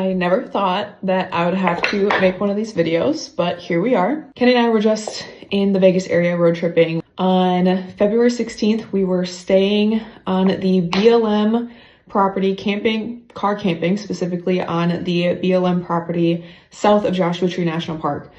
I never thought that I would have to make one of these videos, but here we are. Kenny and I were just in the Vegas area road tripping. On February 16th, we were staying on the BLM property, car camping specifically on the BLM property south of Joshua Tree National Park.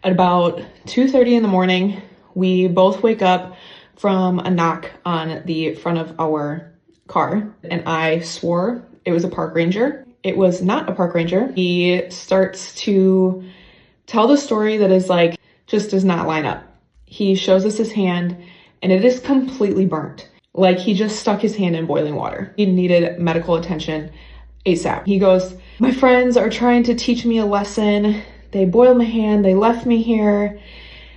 At about 2:30 in the morning, we both wake up from a knock on the front of our car, and I swore it was a park ranger. It was not a park ranger. He starts to tell the story that is like, just does not line up. He shows us his hand and it is completely burnt. Like he just stuck his hand in boiling water. He needed medical attention ASAP. He goes, my friends are trying to teach me a lesson. They boiled my hand, they left me here.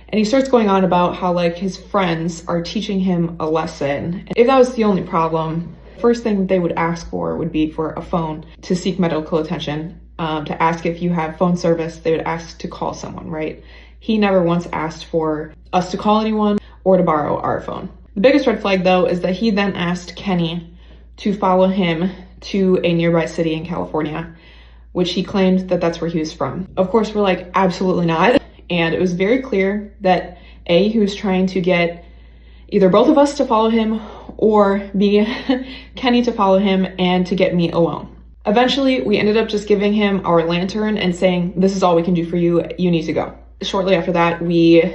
And he starts going on about how like his friends are teaching him a lesson. If that was the only problem, first thing they would ask for would be for a phone to seek medical attention, to ask if you have phone service. They would ask to call someone, right? He never once asked for us to call anyone or to borrow our phone. The biggest red flag though is that he then asked Kenny to follow him to a nearby city in California, which he claimed that that's where he was from. Of course, we're like, absolutely not. And it was very clear that A, he was trying to get either both of us to follow him or B, Kenny to follow him and to get me alone. Eventually, we ended up just giving him our lantern and saying, this is all we can do for you, you need to go. Shortly after that, we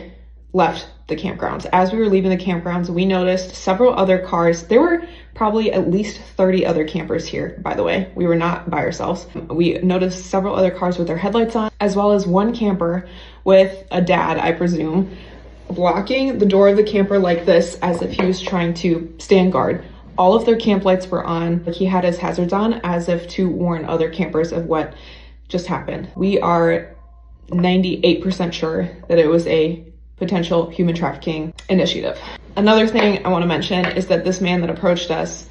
left the campgrounds. As we were leaving the campgrounds, we noticed several other cars. There were probably at least 30 other campers here, by the way. We were not by ourselves. We noticed several other cars with their headlights on, as well as one camper with a dad, I presume, blocking the door of the camper like this as if he was trying to stand guard. All of their camp lights were on. He had his hazards on as if to warn other campers of what just happened. We are 98% sure that it was a potential human trafficking initiative. Another thing I want to mention is that this man that approached us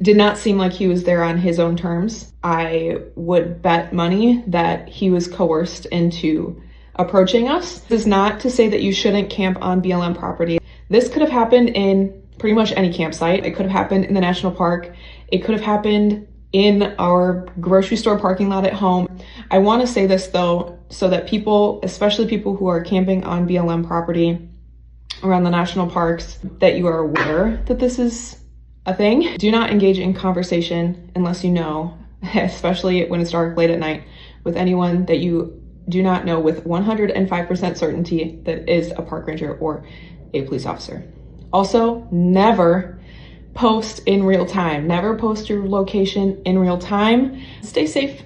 did not seem like he was there on his own terms. I would bet money that he was coerced into approaching us. This is not to say that you shouldn't camp on BLM property. This could have happened in pretty much any campsite. It could have happened in the national park. It could have happened in our grocery store parking lot at home. I want to say this though, so that people, especially people who are camping on BLM property around the national parks, that you are aware that this is a thing. Do not engage in conversation unless you know, especially when it's dark late at night, with anyone that you do not know with 105% certainty that is a park ranger or a police officer. Also, never post in real time. Never post your location in real time. Stay safe.